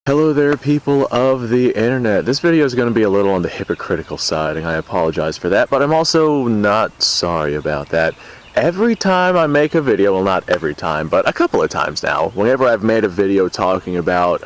Hello there, people of the internet. This video is going to be a little on the hypocritical side, and I apologize for that, but I'm also not sorry about that. Every time I make a video, well, not every time, but a couple of times now, whenever I've made a video talking about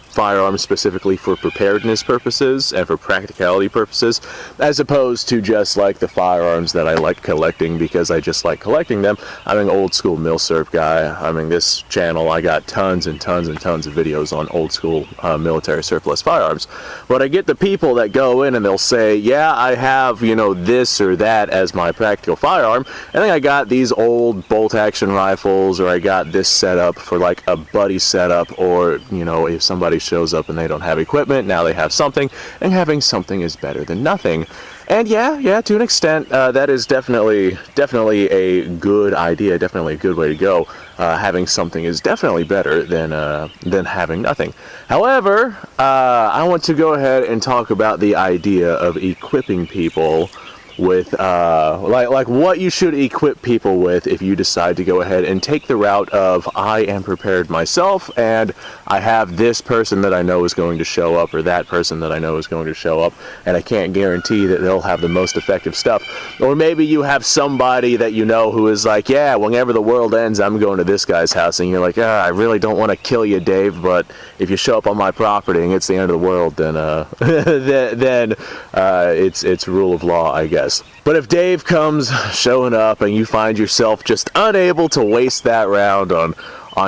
firearms specifically for preparedness purposes and for practicality purposes, as opposed to just like the firearms that I like collecting because I just like collecting them. I'm an old school milsurp guy. I mean, this channel, I got tons and tons and tons of videos on old school military surplus firearms. But I get the people that go in and they'll say, yeah, I have, you know, this or that as my practical firearm, and then I got these old bolt action rifles, or I got this setup for like a buddy setup, or, you know, if somebody shows up and they don't have equipment, now they have something, and having something is better than nothing. And yeah, to an extent, that is definitely a good idea, definitely a good way to go. Having something is definitely better than having nothing. However, I want to go ahead and talk about the idea of equipping people with like what you should equip people with if you decide to go ahead and take the route of I am prepared myself and I have this person that I know is going to show up, or that person that I know is going to show up, and I can't guarantee that they'll have the most effective stuff. Or maybe you have somebody that you know who is like, yeah, whenever the world ends, I'm going to this guy's house, and you're like, I really don't want to kill you, Dave, but if you show up on my property and it's the end of the world, then it's rule of law, I guess. But if Dave comes showing up and you find yourself just unable to waste that round on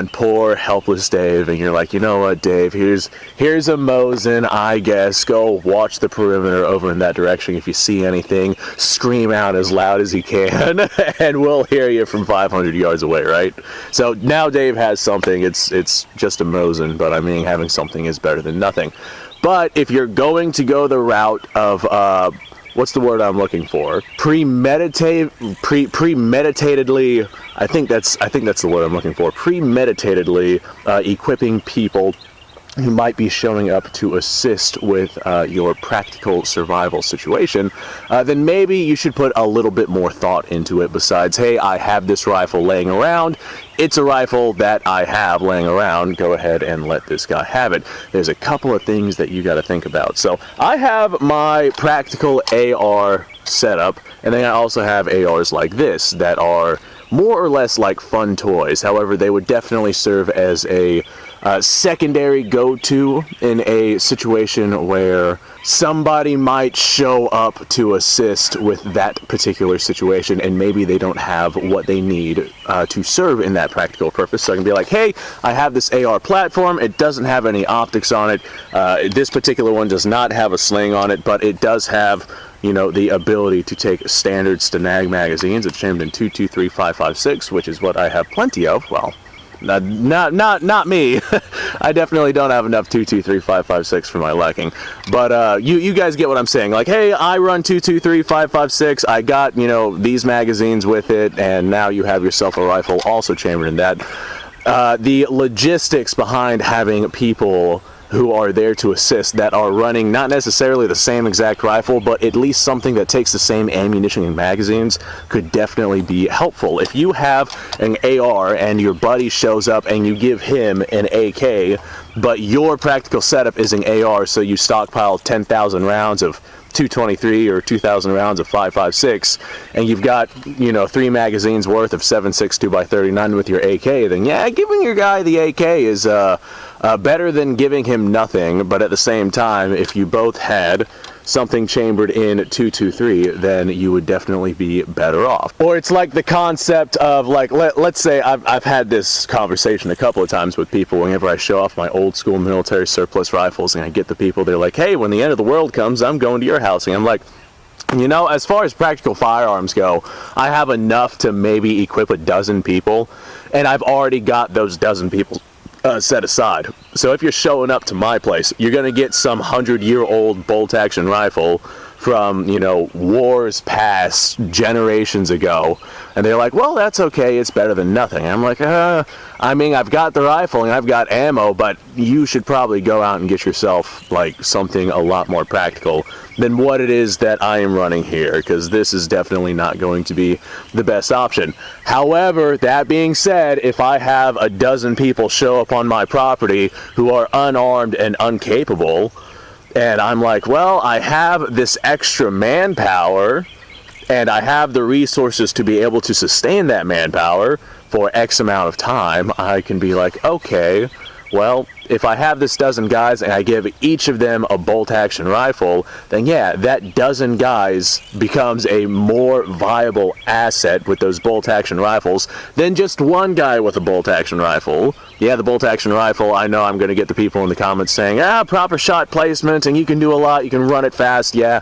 poor helpless Dave, and you're like, you know what, Dave, here's a Mosin, I guess, go watch the perimeter over in that direction. If you see anything, scream out as loud as you can and we'll hear you from 500 yards away, right? So now Dave has something. It's just a Mosin, but I mean, having something is better than nothing. But if you're going to go the route of what's the word I'm looking for? Premeditatedly, I think that's the word I'm looking for. Premeditatedly equipping people who might be showing up to assist with your practical survival situation, then maybe you should put a little bit more thought into it besides, hey, I have this rifle laying around. It's a rifle that I have laying around. Go ahead and let this guy have it. There's a couple of things that you got to think about. So I have my practical AR setup, and then I also have ARs like this that are more or less like fun toys. However, they would definitely serve as a secondary go-to in a situation where somebody might show up to assist with that particular situation, and maybe they don't have what they need to serve in that practical purpose. So I can be like, hey, I have this AR platform. It doesn't have any optics on it. This particular one does not have a sling on it, but it does have, you know, the ability to take standard Stanag magazines. It's chambered in 223 5.56, which is what I have plenty of. Well, not me. I definitely don't have enough 223 5.56 for my liking. But you guys get what I'm saying. Like, hey, I run 223 5.56. I got, you know, these magazines with it, and now you have yourself a rifle also chambered in that. The logistics behind having people who are there to assist that are running not necessarily the same exact rifle, but at least something that takes the same ammunition and magazines could definitely be helpful. If you have an AR and your buddy shows up and you give him an AK, but your practical setup is an AR, so you stockpile 10,000 rounds of 223 or 2,000 rounds of 5.56, and you've got, you know, 3 magazines worth of 7.62 by 39 with your AK, then yeah, giving your guy the AK is better than giving him nothing. But at the same time, if you both had something chambered in 223, then you would definitely be better off. Or it's like the concept of, like, let's say I've had this conversation a couple of times with people whenever I show off my old school military surplus rifles, and I get the people, they're like, hey, when the end of the world comes, I'm going to your house. And I'm like, you know, as far as practical firearms go, I have enough to maybe equip a dozen people, and I've already got those dozen people set aside. So if you're showing up to my place, you're going to get some 100-year-old bolt-action rifle from, you know, wars past generations ago, and they're like, well, that's okay, it's better than nothing. And I'm like, I mean, I've got the rifle and I've got ammo, but you should probably go out and get yourself like something a lot more practical than what it is that I am running here, because this is definitely not going to be the best option. However, that being said, if I have a dozen people show up on my property who are unarmed and incapable, and I'm like, well, I have this extra manpower, and I have the resources to be able to sustain that manpower for X amount of time, I can be like, okay, well, if I have this dozen guys and I give each of them a bolt-action rifle, then yeah, that dozen guys becomes a more viable asset with those bolt-action rifles than just one guy with a bolt-action rifle. Yeah, the bolt-action rifle, I know I'm going to get the people in the comments saying, proper shot placement, and you can do a lot, you can run it fast, yeah.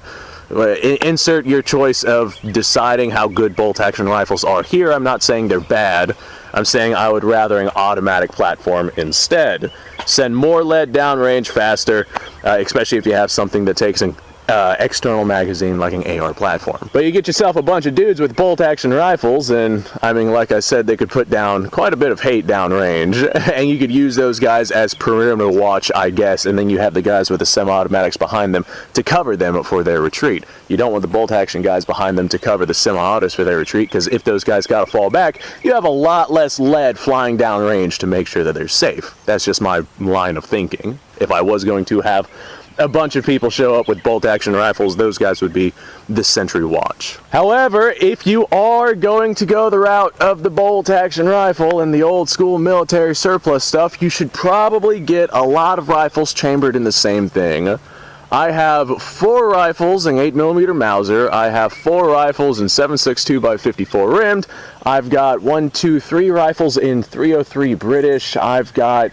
Insert your choice of deciding how good bolt-action rifles are. Here, I'm not saying they're bad. I'm saying I would rather an automatic platform instead. Send more lead downrange faster, especially if you have something that takes an external magazine like an AR platform. But you get yourself a bunch of dudes with bolt-action rifles, and I mean, like I said, they could put down quite a bit of hate downrange, and you could use those guys as perimeter watch, I guess, and then you have the guys with the semi-automatics behind them to cover them for their retreat. You don't want the bolt-action guys behind them to cover the semi-autos for their retreat, because if those guys gotta fall back, you have a lot less lead flying downrange to make sure that they're safe. That's just my line of thinking. If I was going to have a bunch of people show up with bolt-action rifles, those guys would be the sentry watch. However, if you are going to go the route of the bolt-action rifle and the old school military surplus stuff, you should probably get a lot of rifles chambered in the same thing. I have 4 rifles in 8mm Mauser. I have 4 rifles in 7.62 by 54 rimmed. I've got 3 rifles in 303 British. I've got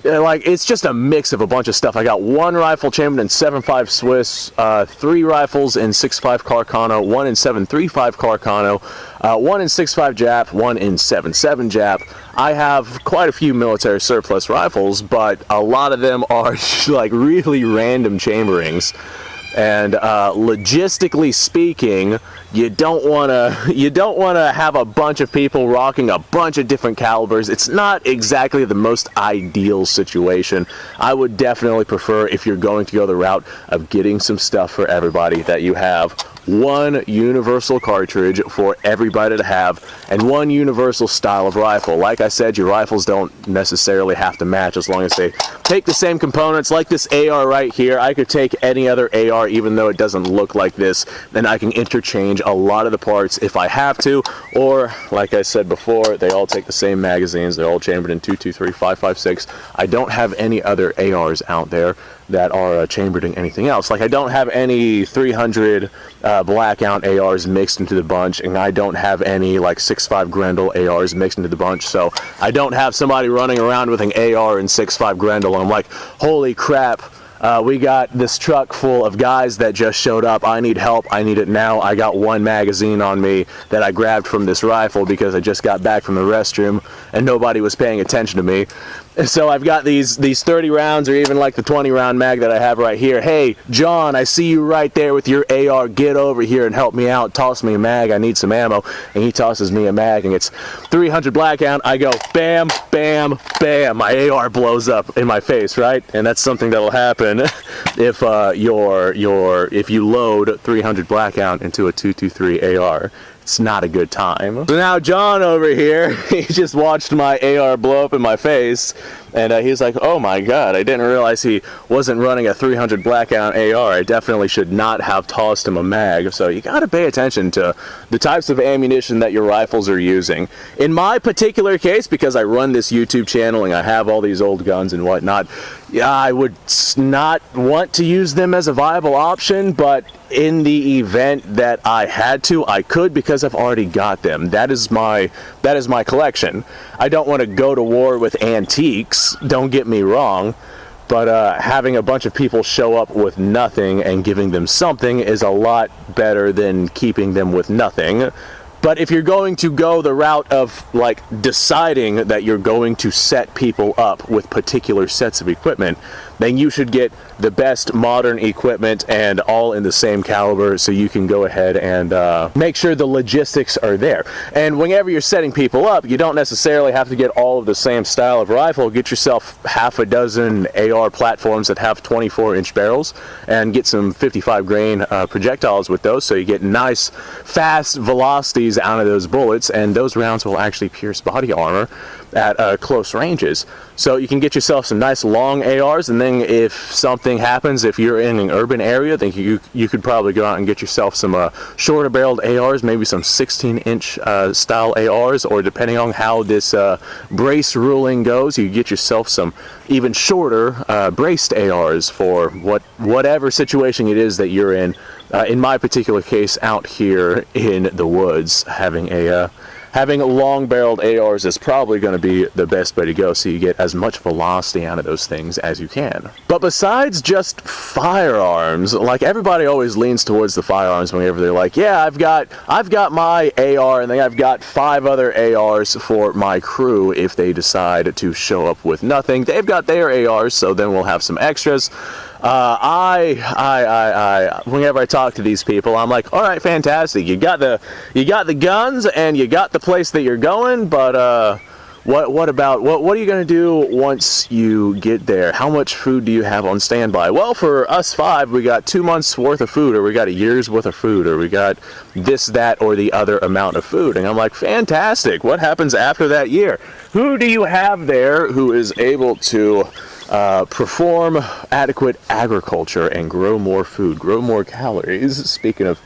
like, it's just a mix of a bunch of stuff. I got 1 rifle chambered in 7.5 Swiss, 3 rifles in 6.5 Carcano, 1 in 7.35 Carcano, 1 in 6.5 Jap, 1 in 7.7 Jap. I have quite a few military surplus rifles, but a lot of them are like really random chamberings. And logistically speaking, you don't want to have a bunch of people rocking a bunch of different calibers. It's not exactly the most ideal situation. I would definitely prefer, if you're going to go the route of getting some stuff for everybody, that you have 1 universal cartridge for everybody to have, and 1 universal style of rifle. Like I said, your rifles don't necessarily have to match as long as they take the same components. Like this AR right here, I could take any other AR even though it doesn't look like this, then I can interchange a lot of the parts if I have to, or like I said before, they all take the same magazines, they're all chambered in 223, 5.56. I don't have any other ARs out there that are chambered in anything else. Like, I don't have any 300 blackout ARs mixed into the bunch, and I don't have any like 6.5 Grendel ARs mixed into the bunch, so I don't have somebody running around with an AR and 6.5 Grendel, and I'm like, holy crap, we got this truck full of guys that just showed up, I need help, I need it now, I got 1 magazine on me that I grabbed from this rifle because I just got back from the restroom and nobody was paying attention to me. So I've got these 30 rounds, or even like the 20 round mag that I have right here. Hey, John, I see you right there with your AR. Get over here and help me out. Toss me a mag. I need some ammo. And he tosses me a mag, and it's 300 blackout. I go bam, bam, bam. My AR blows up in my face, right? And that's something that'll happen if if you load 300 blackout into a 223 AR. It's not a good time. So now John over here, he just watched my AR blow up in my face, and he's like, oh my god, I didn't realize he wasn't running a 300 blackout AR. I definitely should not have tossed him a mag. So you gotta pay attention to the types of ammunition that your rifles are using. In my particular case, because I run this YouTube channel and I have all these old guns and whatnot, yeah, I would not want to use them as a viable option, but in the event that I had to, I could, because I've already got them. That is my collection. I don't want to go to war with antiques, don't get me wrong, but having a bunch of people show up with nothing and giving them something is a lot better than keeping them with nothing. But if you're going to go the route of like deciding that you're going to set people up with particular sets of equipment, then you should get the best modern equipment and all in the same caliber, so you can go ahead and make sure the logistics are there. And whenever you're setting people up, you don't necessarily have to get all of the same style of rifle. Get yourself half a dozen AR platforms that have 24-inch barrels, and get some 55 grain projectiles with those, so you get nice fast velocities out of those bullets, and those rounds will actually pierce body armor at close ranges. So you can get yourself some nice long ARs, and then if something happens, if you're in an urban area, then you could probably go out and get yourself some shorter barreled ARs, maybe some 16-inch style ARs, or depending on how this brace ruling goes, you get yourself some even shorter braced ARs for whatever situation it is that you're in. In my particular case, out here in the woods, having long-barreled ARs is probably going to be the best way to go, so you get as much velocity out of those things as you can. But besides just firearms, like, everybody always leans towards the firearms whenever they're like, yeah, I've got my AR, and then I've got 5 other ARs for my crew if they decide to show up with nothing. They've got their ARs, so then we'll have some extras. Whenever I talk to these people, I'm like, all right, fantastic. You got the guns and you got the place that you're going, but what are you gonna do once you get there? How much food do you have on standby? Well, for us 5, we got 2 months worth of food, or we got a year's worth of food, or we got this, that, or the other amount of food. And I'm like, fantastic. What happens after that year? Who do you have there who is able to perform adequate agriculture and grow more food, grow more calories? Speaking of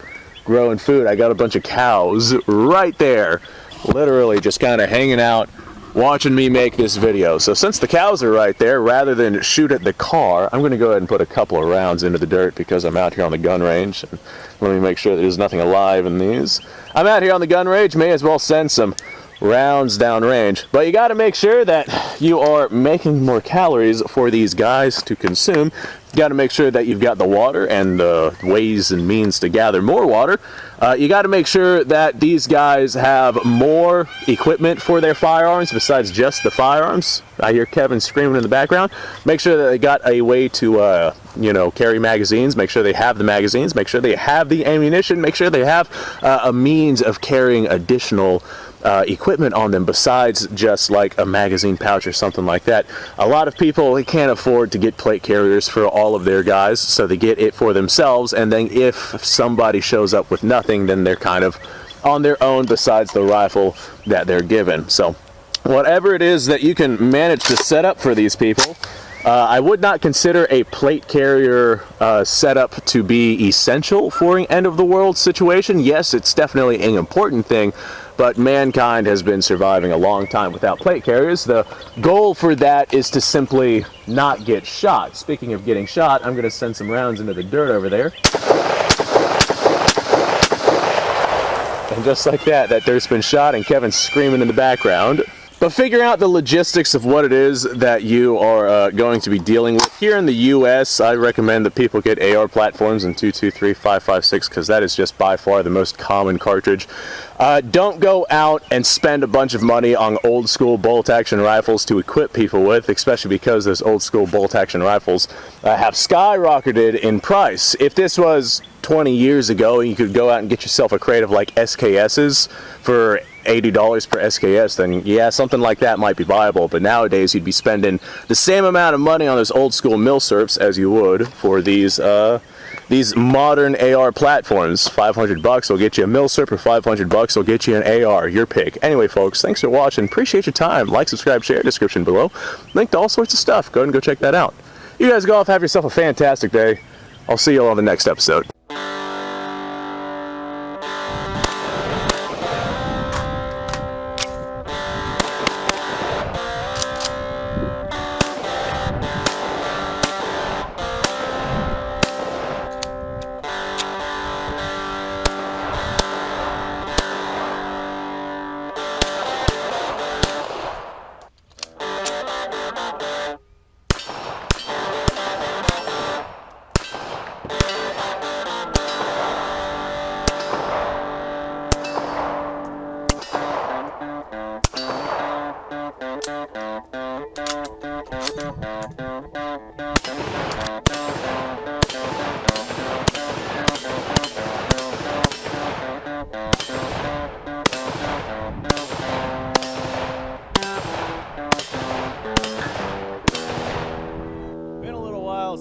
growing food, I got a bunch of cows right there, literally just kind of hanging out, watching me make this video. So since the cows are right there, rather than shoot at the car, I'm going to go ahead and put a couple of rounds into the dirt, because I'm out here on the gun range. And let me make sure there's nothing alive in these. I'm out here on the gun range, may as well send some rounds downrange. But you got to make sure that you are making more calories for these guys to consume. You got to make sure that you've got the water and the ways and means to gather more water. You got to make sure that these guys have more equipment for their firearms besides just the firearms. I hear Kevin screaming in the background. Make sure that they got a way to carry magazines. Make sure they have the magazines. Make sure they have the ammunition. Make sure they have a means of carrying additional equipment on them besides just like a magazine pouch or something like that. A lot of people, they can't afford to get plate carriers for all of their guys, so they get it for themselves, and then if somebody shows up with nothing, then they're kind of on their own besides the rifle that they're given. So whatever it is that you can manage to set up for these people, I would not consider a plate carrier setup to be essential for an end-of-the-world situation. Yes, it's definitely an important thing, but mankind has been surviving a long time without plate carriers. The goal for that is to simply not get shot. Speaking of getting shot, I'm going to send some rounds into the dirt over there. And just like that, that dirt's been shot, and Kevin's screaming in the background. But figure out the logistics of what it is that you are going to be dealing with. Here in the US, I recommend that people get AR platforms in 223, 556, because that is just by far the most common cartridge. Don't go out and spend a bunch of money on old school bolt action rifles to equip people with, especially because those old school bolt action rifles have skyrocketed in price. If this was 20 years ago, you could go out and get yourself a crate of like SKSs for $80 per SKS, then yeah, something like that might be viable. But nowadays you'd be spending the same amount of money on those old school milsurps as you would for these modern AR platforms. $500 will get you a milsurp, or $500 will get you an AR, your pick. Anyway folks, thanks for watching, appreciate your time. Like, subscribe, share, description below, link to all sorts of stuff. Go ahead and go check that out. You guys go off, have yourself a fantastic day. I'll see you all on the next episode.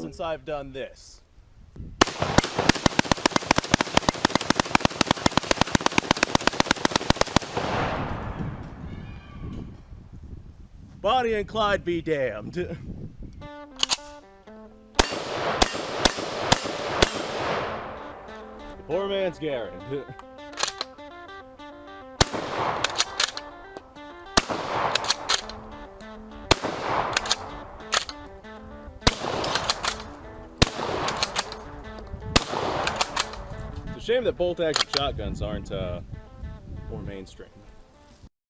since I've done this. Bonnie and Clyde be damned. Poor man's Garen. It's a shame that bolt-action shotguns aren't more mainstream.